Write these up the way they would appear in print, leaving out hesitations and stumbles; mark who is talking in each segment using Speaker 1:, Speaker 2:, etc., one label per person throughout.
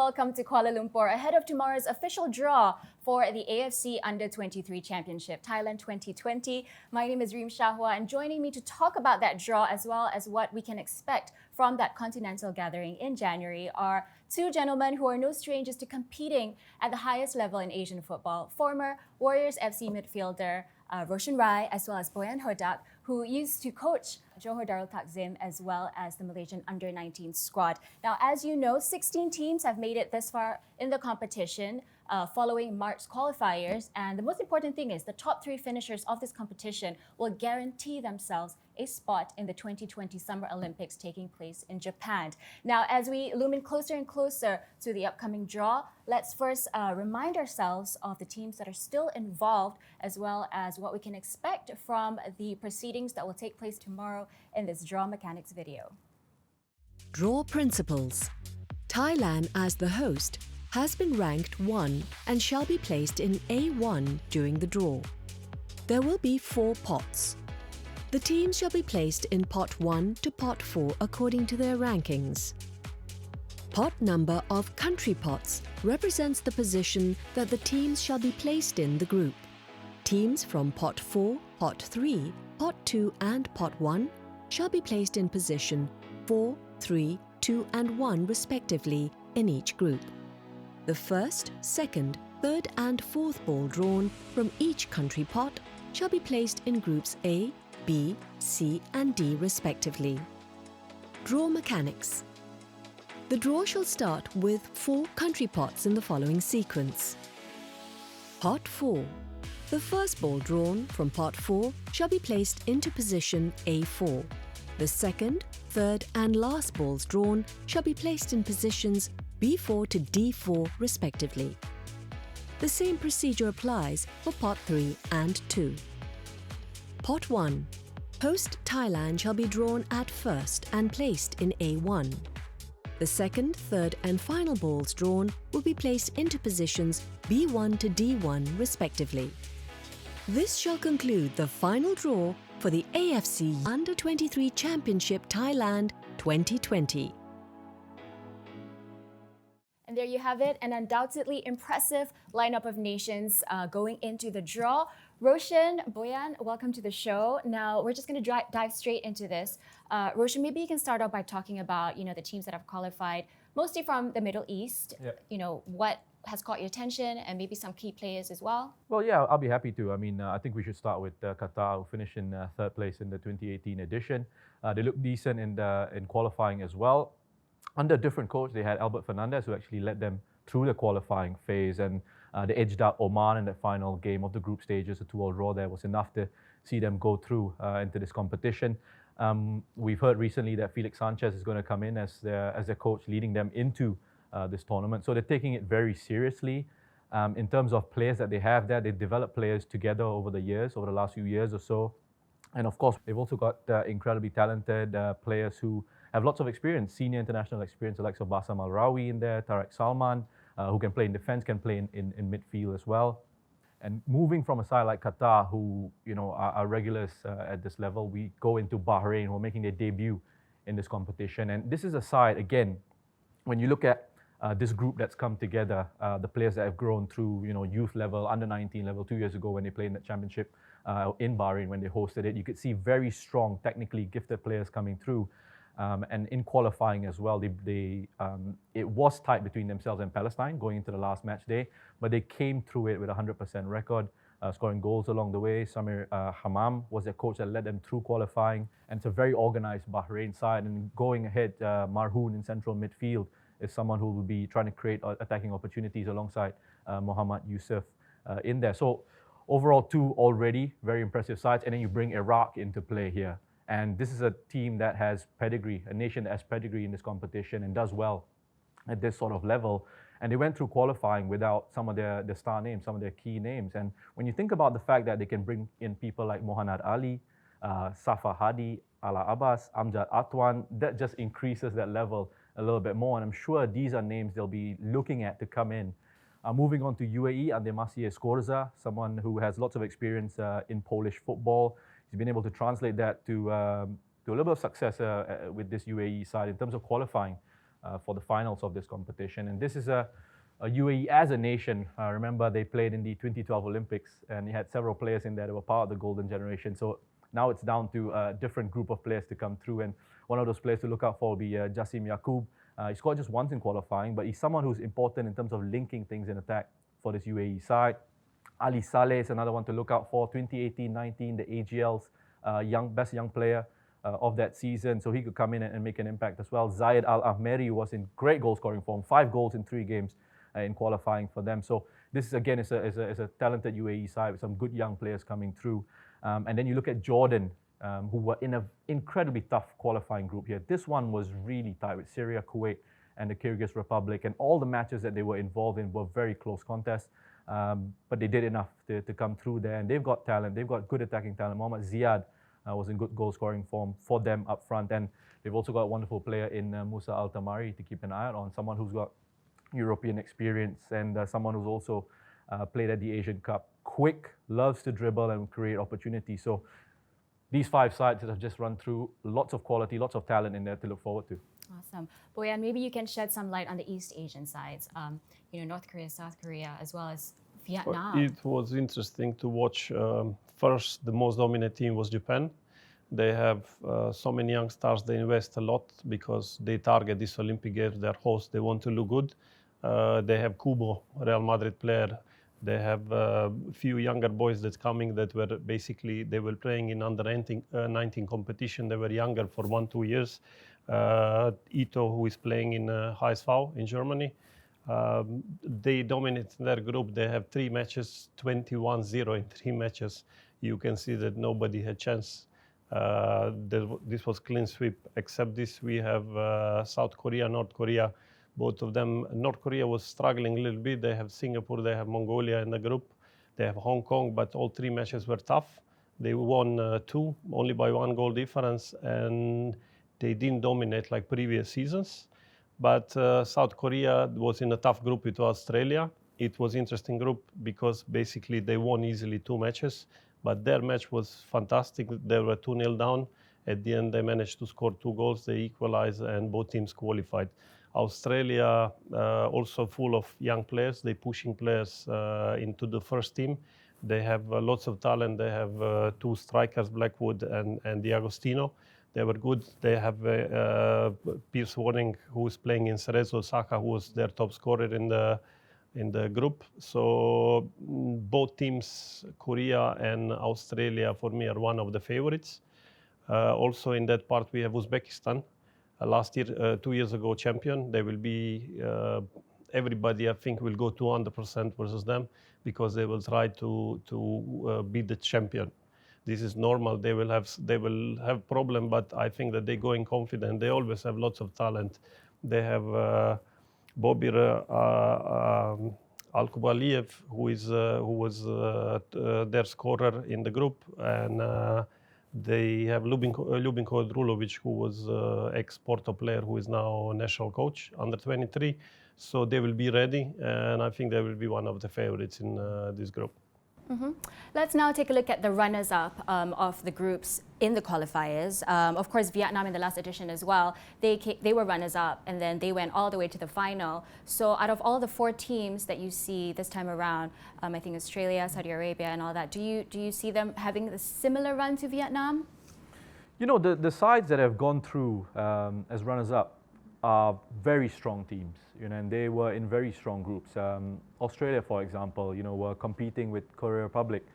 Speaker 1: welcome to Kuala Lumpur ahead of tomorrow's official draw for the AFC Under-23 Championship, Thailand 2020. My name is Reem Shahwa, and joining me to talk about that draw as well as what we can expect from that continental gathering in January are two gentlemen who are no strangers to competing at the highest level in Asian football. Former Warriors FC midfielder Roshan Rai, as well as Boyan Hodak, who used to coach Johor Darul Takzim as well as the Malaysian Under-19 squad. Now, as you know, 16 teams have made it this far in the competition following March qualifiers. And the most important thing is the top three finishers of this competition will guarantee themselves a spot in the 2020 Summer Olympics taking place in Japan. Now, as we loom in closer and closer to the upcoming draw, let's first remind ourselves of the teams that are still involved, as well as what we can expect from the proceedings that will take place tomorrow in this draw mechanics video.
Speaker 2: Draw principles. Thailand, as the host, has been ranked 1 and shall be placed in A1 during the draw. There will be 4 pots. The teams shall be placed in pot 1 to pot 4 according to their rankings. Pot number of country pots represents the position that the teams shall be placed in the group. Teams from pot 4, pot 3, pot 2 and pot 1 shall be placed in position 4, 3, 2 and 1 respectively in each group. The first, second, third and fourth ball drawn from each country pot shall be placed in groups A, B, C and D respectively. Draw mechanics. The draw shall start with 4 country pots in the following sequence. Pot 4. The first ball drawn from pot 4 shall be placed into position A4. The second, third and last balls drawn shall be placed in positions B4 to D4 respectively. The same procedure applies for pot 3 and 2. Pot 1. Host Thailand shall be drawn at first and placed in A1. The second, third and final balls drawn will be placed into positions B1 to D1 respectively. This shall conclude the final draw for the AFC Under-23 Championship Thailand 2020.
Speaker 1: And there you have it, an undoubtedly impressive lineup of nations going into the draw. Roshan, Boyan, welcome to the show. Now, we're just going to dive straight into this. Roshan, maybe you can start off by talking about, the teams that have qualified, mostly from the Middle East. Yep. What has caught your attention and maybe some key players as well?
Speaker 3: Well, yeah, I'll be happy to. I think we should start with Qatar, who finished in third place in the 2018 edition. They looked decent in qualifying as well. Under a different coach, they had Albert Fernandez, who actually led them through the qualifying phase, and they edged out Oman in that final game of the group stages. A 2-2 draw there was enough to see them go through into this competition. We've heard recently that Felix Sanchez is going to come in as their coach, leading them into this tournament. So they're taking it very seriously. In terms of players that they have there, they've developed players together over the last few years or so. And of course, they've also got incredibly talented players who have lots of experience, senior international experience, like Bassam Al-Rawi in there, Tarek Salman, who can play in defense, can play in midfield as well. And moving from a side like Qatar, who are regulars at this level, we go into Bahrain, who are making their debut in this competition. And this is a side, again, when you look at this group that's come together, the players that have grown through youth level, under-19 level 2 years ago when they played in the championship in Bahrain, when they hosted it, you could see very strong, technically gifted players coming through. And in qualifying as well, it was tight between themselves and Palestine going into the last match day, but they came through it with a 100% record, scoring goals along the way. Samir Hammam was their coach that led them through qualifying, and it's a very organized Bahrain side. And going ahead, Marhoun in central midfield is someone who will be trying to create attacking opportunities alongside Mohammad Yusuf in there. So overall, 2 already very impressive sides, and then you bring Iraq into play here. And this is a team that has pedigree, a nation that has pedigree in this competition and does well at this sort of level. And they went through qualifying without some of their star names, some of their key names. And when you think about the fact that they can bring in people like Mohanad Ali, Safa Hadi, Ala Abbas, Amjad Atwan, that just increases that level a little bit more. And I'm sure these are names they'll be looking at to come in. Moving on to UAE, Andemasi Escorza, someone who has lots of experience in Polish football. He's been able to translate that to a little bit of success with this UAE side in terms of qualifying. for the finals of this competition. And this is a UAE as a nation. Remember, they played in the 2012 Olympics, and you had several players in there that were part of the golden generation. So now it's down to a different group of players to come through, and one of those players to look out for will be Jassim Yaqub. He scored just once in qualifying, but he's someone who's important in terms of linking things in attack for this UAE side. Ali Saleh is another one to look out for. 2018-19, the AGL's best young player of that season, so he could come in and make an impact as well. Zayed Al Ahmeri was in great goal scoring form, 5 goals in 3 games in qualifying for them. So this is again is a talented UAE side with some good young players coming through. And then you look at Jordan, who were in an incredibly tough qualifying group here. This one was really tight with Syria, Kuwait, and the Kyrgyz Republic, and all the matches that they were involved in were very close contests. But they did enough to come through there, and they've got talent. They've got good attacking talent. Mohamed Ziad was in good goal-scoring form for them up front, and they've also got a wonderful player in Musa Al-Tamari to keep an eye out on, someone who's got European experience and someone who's also played at the Asian Cup. Quick, loves to dribble and create opportunities. So these 5 sides that I've just run through, lots of quality, lots of talent in there to look forward to.
Speaker 1: Awesome. Boyan, maybe you can shed some light on the East Asian sides, North Korea, South Korea, as well as Vietnam.
Speaker 4: It was interesting to watch. First, the most dominant team was Japan. They have so many young stars. They invest a lot because they target this Olympic Games. Their host, they want to look good. They have Kubo, Real Madrid player. They have a few younger boys that's coming that were basically, they were playing in under 19 competition. They were younger for 1-2 years. Ito, who is playing in HSV in Germany. They dominate their group. They have 3 matches, 21-0 in 3 matches. You can see that nobody had chance. This was clean sweep. Except this, we have South Korea, North Korea. Both of them. North Korea was struggling a little bit. They have Singapore, they have Mongolia in the group. They have Hong Kong, but all 3 matches were tough. They won 2, only by 1 goal difference, and they didn't dominate like previous seasons. But South Korea was in a tough group with Australia. It was interesting group because basically they won easily 2 matches, but their match was fantastic. They were 2-0 down. At the end, they managed to score 2 goals. They equalized, and both teams qualified. Australia also full of young players. They're pushing players into the first team. They have lots of talent. They have 2 strikers, Blackwood and Diagostino. They were good. They have Pierce Warning, who is playing in Cerezo, Saka, who was their top scorer in the group. So both teams, Korea and Australia, for me, are one of the favorites. Also in that part, we have Uzbekistan. Last year, 2 years ago, champion. They will be, everybody I think will go 200% versus them because they will try to beat the champion. This is normal. They will have problem, but I think that they're going confident. They always have lots of talent. They have Bobir Alkubaliev, who was their scorer in the group, and they have Ljubinko Drulovic, who was ex-Porto player, who is now national coach under 23. So they will be ready, and I think they will be one of the favorites in this group.
Speaker 1: Mm-hmm. Let's now take a look at the runners-up of the groups in the qualifiers. Of course, Vietnam in the last edition as well, they were runners-up, and then they went all the way to the final. So out of all the 4 teams that you see this time around, I think Australia, Saudi Arabia and all that, do you see them having a similar run to Vietnam?
Speaker 3: You know, the sides that have gone through as runners-up are very strong teams, and they were in very strong groups. Australia, for example, were competing with Korea Republic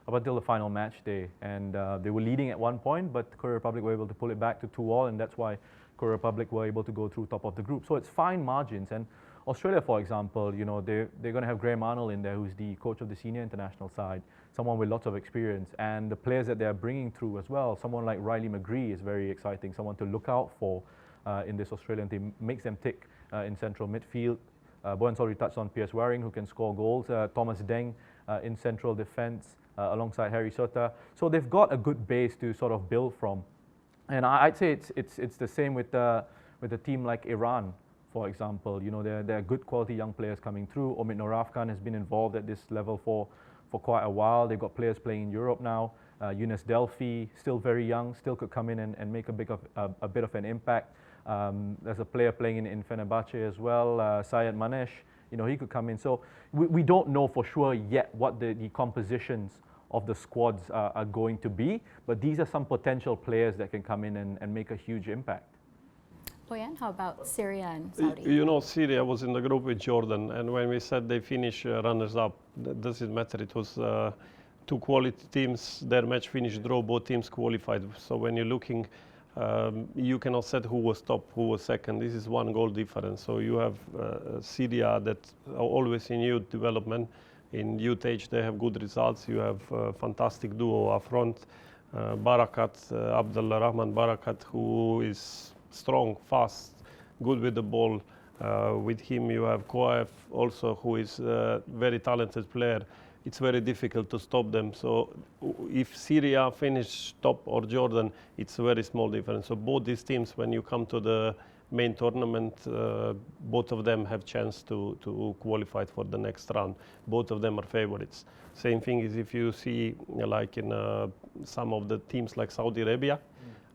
Speaker 3: up until the final match day, and they were leading at one point, but Korea Republic were able to pull it back to 2-2, and that's why Korea Republic were able to go through top of the group. So it's fine margins. And Australia, for example, they're going to have Graham Arnold in there, who's the coach of the senior international side, someone with lots of experience, and the players that they're bringing through as well. Someone like Riley McGree is very exciting, someone to look out for in this Australian team, makes them tick in central midfield. Boyan's already touched on Pierce Waring, who can score goals. Thomas Deng in central defence alongside Harry Sota. So they've got a good base to sort of build from. And I'd say it's the same with a team like Iran, for example. There are good quality young players coming through. Omid Norafkan has been involved at this level for quite a while. They've got players playing in Europe now. Yunus Delphi, still very young, still could come in and make a bit of an impact. There's a player playing in Fenerbahce as well, Syed Manesh. He could come in. So we don't know for sure yet what the compositions of the squads are going to be, but these are some potential players that can come in and make a huge impact.
Speaker 1: Boyan, how about Syria and Saudi?
Speaker 4: Syria was in the group with Jordan, and when we said they finish runners-up, that doesn't matter. It was two quality teams. Their match finished draw. Both teams qualified. So when you're looking, you cannot say who was top, who was second. This is one goal difference. So you have Syria that are always in youth development. In youth age, they have good results. You have a fantastic duo up front, Barakat, Abdullah Rahman Barakat, who is strong, fast, good with the ball. With him, you have Koef also, who is a very talented player. It's very difficult to stop them. So if Syria finish top or Jordan, it's a very small difference. So both these teams, when you come to the main tournament, both of them have chance to qualify for the next round. Both of them are favorites. Same thing is if you see like in some of the teams like Saudi Arabia,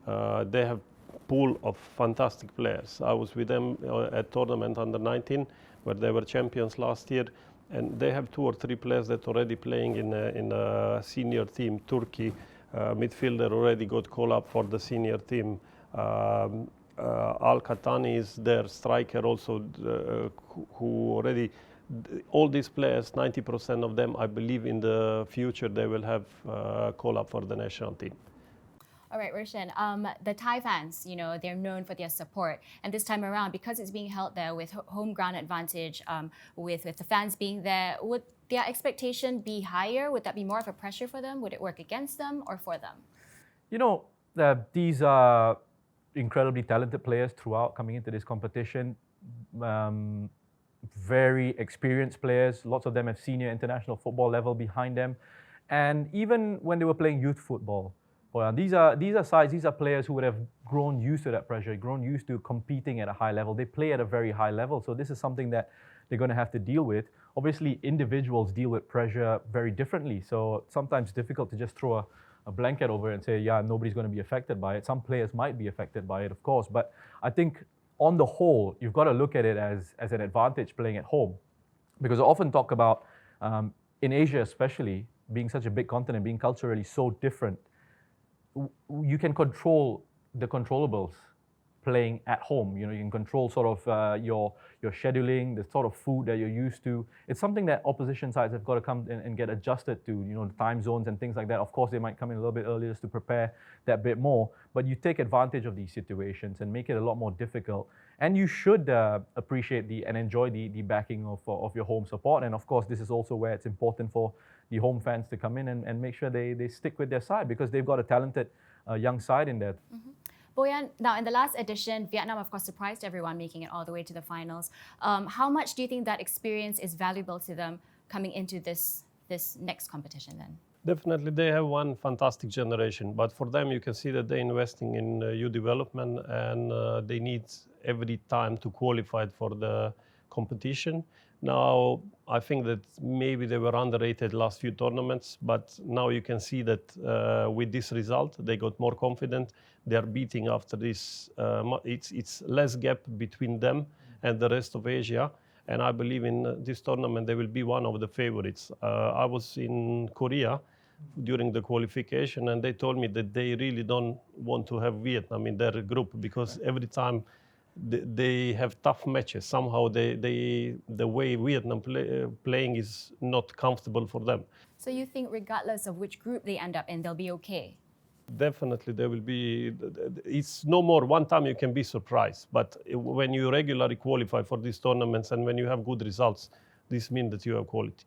Speaker 4: they have pool of fantastic players. I was with them at tournament under 19 where they were champions last year, and they have 2 or 3 players that already playing in a senior team. Turkey midfielder already got call up for the senior team. Al Khatani is their striker also, who already, all these players, 90% of them, I believe in the future they will have call up for the national team.
Speaker 1: All right, Roshan, the Thai fans, they're known for their support. And this time around, because it's being held there with home ground advantage, with the fans being there, would their expectation be higher? Would that be more of a pressure for them? Would it work against them or for them?
Speaker 3: These are incredibly talented players throughout coming into this competition. Very experienced players. Lots of them have senior international football level behind them. And even when they were playing youth football, these are sides, these are players who would have grown used to that pressure, grown used to competing at a high level. They play at a very high level. So this is something that they're going to have to deal with. Obviously, individuals deal with pressure very differently. So sometimes it's difficult to just throw a blanket over it and say, yeah, nobody's going to be affected by it. Some players might be affected by it, of course. But I think on the whole, you've got to look at it as an advantage playing at home. Because I often talk about, in Asia especially, being such a big continent, being culturally so different, you can control the controllables playing at home. You can control sort of your scheduling, the sort of food that you're used to. It's something that opposition sides have got to come and get adjusted to, the time zones and things like that. Of course, they might come in a little bit earlier just to prepare that bit more, but you take advantage of these situations and make it a lot more difficult. And you should appreciate and enjoy the backing of your home support. And of course, this is also where it's important for the home fans to come in and make sure they stick with their side, because they've got a talented young side in there.
Speaker 1: Mm-hmm. Boyan, now in the last edition, Vietnam of course surprised everyone, making it all the way to the finals. How much do you think that experience is valuable to them coming into this next competition then?
Speaker 4: Definitely, they have one fantastic generation, but for them you can see that they're investing in youth development, and they need every time to qualify for the competition. Now, I think that maybe they were underrated last few tournaments, but now you can see that with this result, they got more confident. They are beating after this. It's less gap between them and the rest of Asia. And I believe in this tournament, they will be one of the favorites. I was in Korea during the qualification, and they told me that they really don't want to have Vietnam in their group, because every time they have tough matches. Somehow the way Vietnam playing is not comfortable for them.
Speaker 1: So you think regardless of which group they end up in, they'll be okay?
Speaker 4: Definitely, they will be. It's no more one time you can be surprised. But when you regularly qualify for these tournaments and when you have good results, this means that you have quality.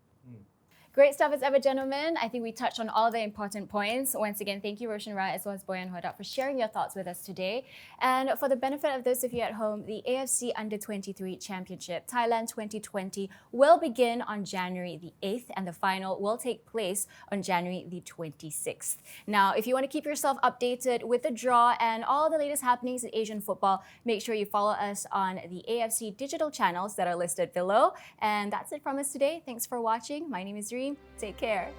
Speaker 1: Great stuff as ever, gentlemen. I think we touched on all the important points. Once again, thank you, Roshan Rai, as well as Boyan Hodak, for sharing your thoughts with us today. And for the benefit of those of you at home, the AFC Under-23 Championship Thailand 2020 will begin on January the 8th, and the final will take place on January the 26th. Now, if you want to keep yourself updated with the draw and all the latest happenings in Asian football, make sure you follow us on the AFC digital channels that are listed below. And that's it from us today. Thanks for watching. My name is Reem. Take care.